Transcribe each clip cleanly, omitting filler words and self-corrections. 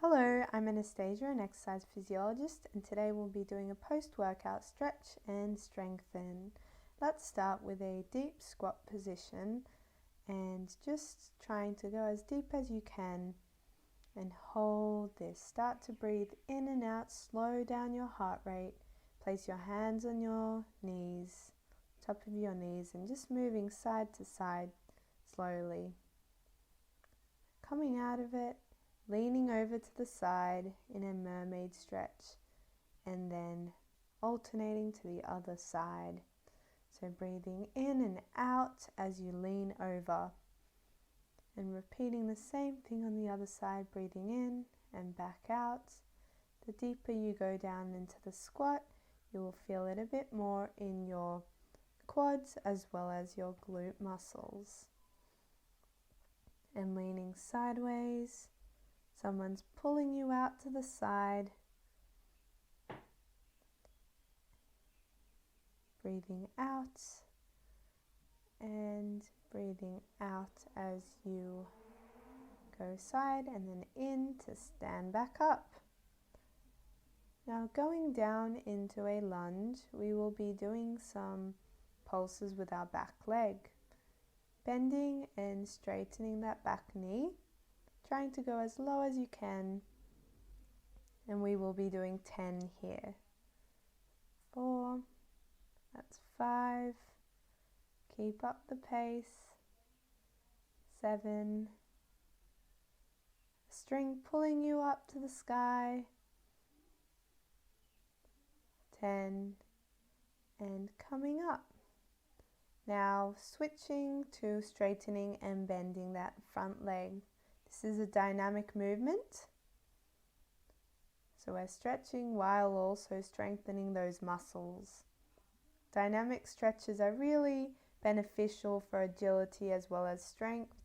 Hello, I'm Anastasia, an exercise physiologist, and today we'll be doing a post-workout stretch and strengthen. Let's start with a deep squat position and just trying to go as deep as you can and hold this. Start to breathe in and out, slow down your heart rate, place your hands on your knees, top of your knees, and just moving side to side slowly. Coming out of it, leaning over to the side in a mermaid stretch and then alternating to the other side. So breathing in and out as you lean over and repeating the same thing on the other side, breathing in and back out. The deeper you go down into the squat, you will feel it a bit more in your quads as well as your glute muscles. And leaning sideways, someone's pulling you out to the side. Breathing out and breathing out as you go side and then in to stand back up. Now going down into a lunge, we will be doing some pulses with our back leg. Bending and straightening that back knee, trying to go as low as you can, and we will be doing 10 here. 4, that's 5, keep up the pace. 7, string pulling you up to the sky. 10, and coming up. Now switching to straightening and bending that front leg. This is a dynamic movement. So we're stretching while also strengthening those muscles. Dynamic stretches are really beneficial for agility as well as strength.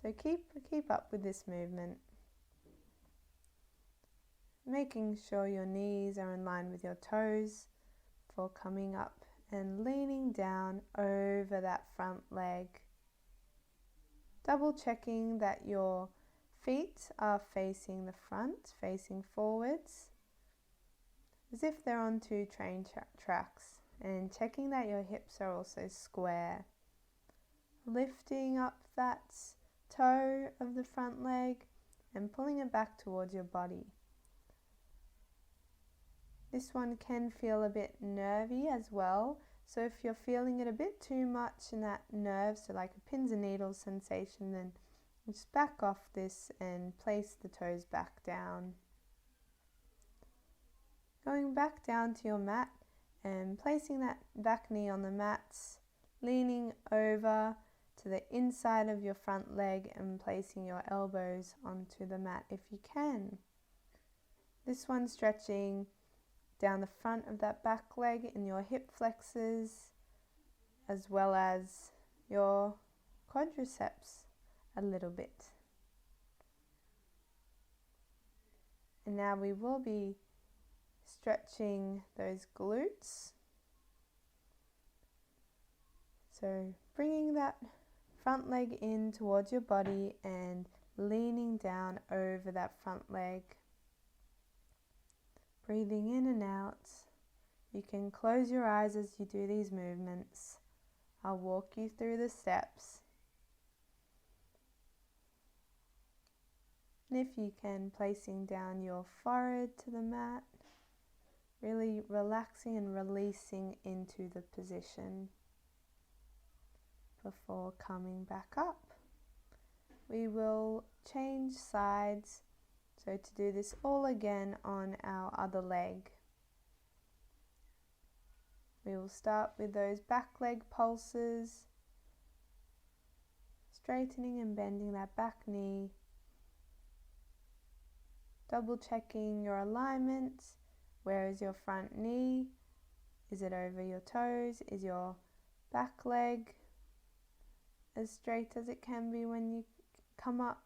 So keep up with this movement. Making sure your knees are in line with your toes for coming up and leaning down over that front leg. Double checking that your feet are facing the front, facing forwards, as if they're on two train tracks, and checking that your hips are also square. Lifting up that toe of the front leg and pulling it back towards your body. This one can feel a bit nervy as well, so if you're feeling it a bit too much in that nerve, so like a pins and needles sensation, then just back off this and place the toes back down. Going back down to your mat and placing that back knee on the mats, leaning over to the inside of your front leg and placing your elbows onto the mat if you can. This one stretching down the front of that back leg in your hip flexors as well as your quadriceps a little bit. And now we will be stretching those glutes. So bringing that front leg in towards your body and leaning down over that front leg. Breathing in and out. You can close your eyes as you do these movements. I'll walk you through the steps. And if you can, placing down your forehead to the mat, really relaxing and releasing into the position before coming back up. We will change sides. So to do this all again on our other leg. We will start with those back leg pulses, straightening and bending that back knee, double checking your alignment. Where is your front knee? Is it over your toes? Is your back leg as straight as it can be when you come up?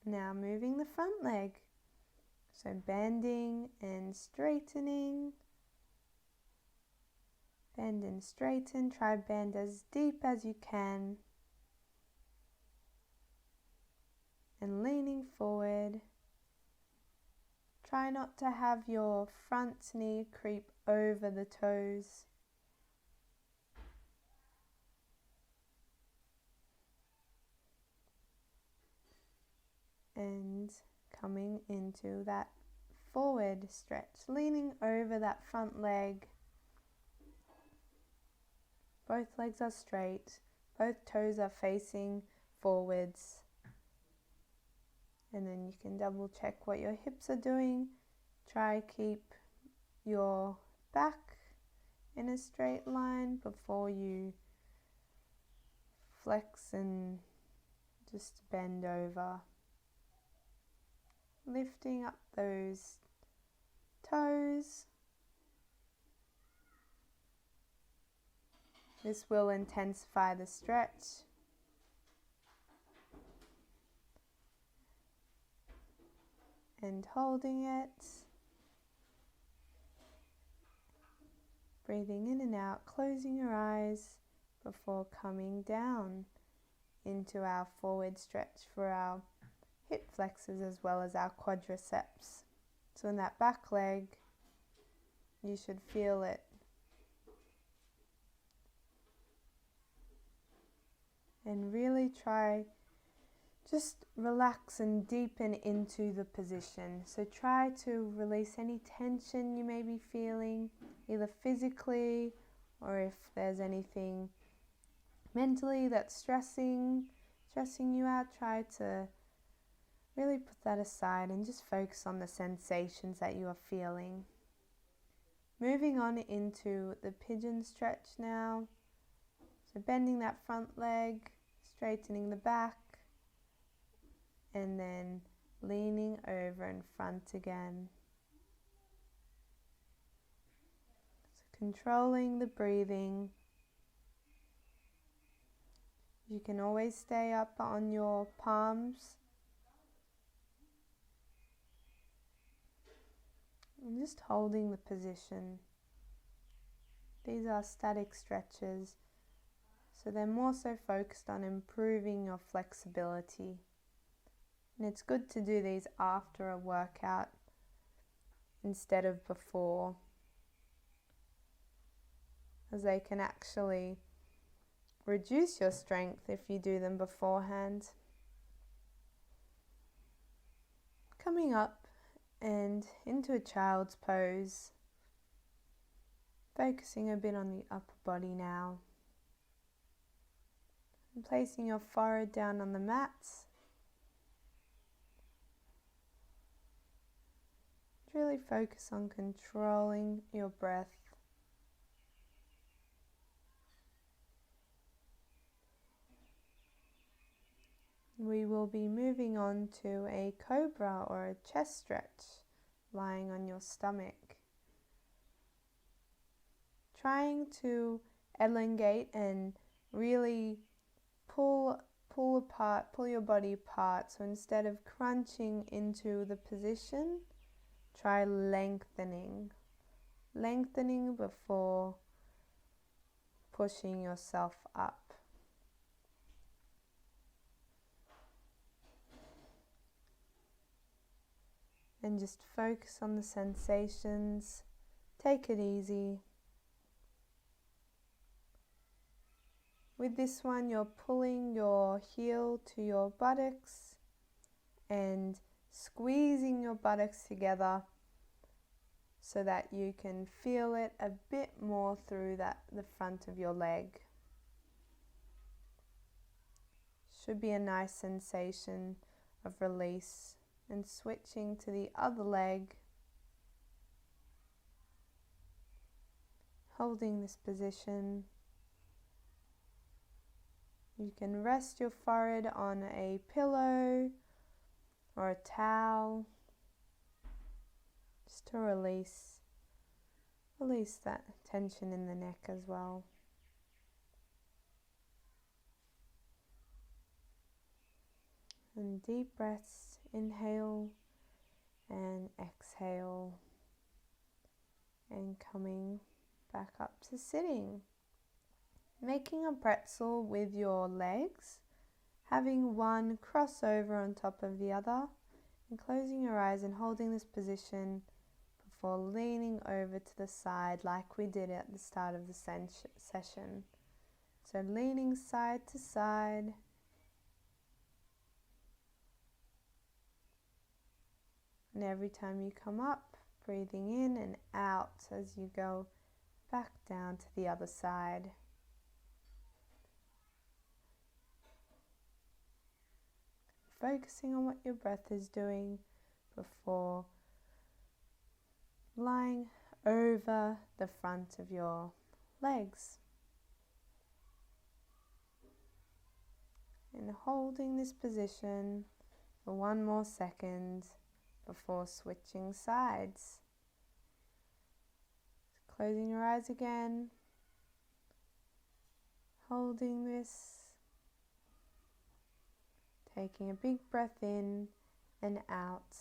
Now moving the front leg, so bending and straightening, bend and straighten, try bend as deep as you can, and leaning forward. Try not to have your front knee creep over the toes. And coming into that forward stretch, leaning over that front leg. Both legs are straight, both toes are facing forwards. And then you can double check what your hips are doing. Try keep your back in a straight line before you flex and just bend over. Lifting up those toes. This will intensify the stretch. And holding it. Breathing in and out, closing your eyes before coming down into our forward stretch for our hip flexors as well as our quadriceps. So in that back leg, you should feel it. And really try, just relax and deepen into the position. So try to release any tension you may be feeling, either physically or if there's anything mentally that's stressing you out. Try to really put that aside and just focus on the sensations that you are feeling. Moving on into the pigeon stretch now. So bending that front leg, straightening the back, and then leaning over in front again. So controlling the breathing. You can always stay up on your palms. And just holding the position. These are static stretches, so they're more so focused on improving your flexibility. And it's good to do these after a workout instead of before, as they can actually reduce your strength if you do them beforehand. Coming up and into a child's pose, focusing a bit on the upper body now, and placing your forehead down on the mats. Really focus on controlling your breath. We will be moving on to a cobra or a chest stretch, lying on your stomach. Trying to elongate and really pull your body apart. So instead of crunching into the position, try lengthening before pushing yourself up. And just focus on the sensations. Take it easy. With this one, you're pulling your heel to your buttocks and squeezing your buttocks together so that you can feel it a bit more through the front of your leg. Should be a nice sensation of release. And switching to the other leg, holding this position. You can rest your forehead on a pillow or a towel, just to release that tension in the neck as well. And deep breaths. Inhale and exhale, and coming back up to sitting. Making a pretzel with your legs, having one crossover on top of the other, and closing your eyes and holding this position before leaning over to the side like we did at the start of the session. So leaning side to side. And every time you come up, breathing in and out as you go back down to the other side. Focusing on what your breath is doing before lying over the front of your legs. And holding this position for one more second before switching sides. Closing your eyes again, holding this, taking a big breath in and out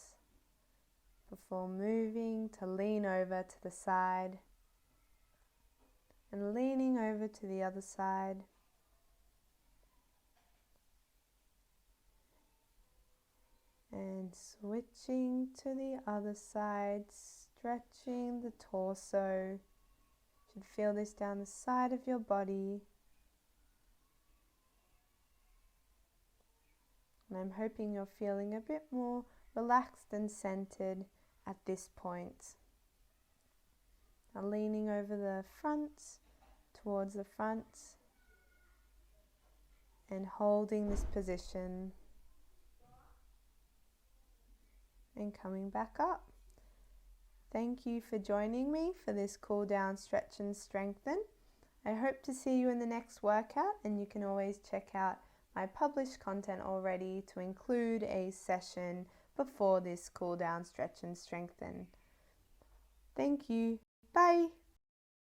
before moving to lean over to the side and leaning over to the other side. And switching to the other side, stretching the torso. You should feel this down the side of your body. And I'm hoping you're feeling a bit more relaxed and centered at this point. Now leaning over the front, towards the front, and holding this position. And coming back up. Thank you for joining me for this cool down, stretch and strengthen. I hope to see you in the next workout, and you can always check out my published content already to include a session before this cool down, stretch and strengthen. Thank you. Bye.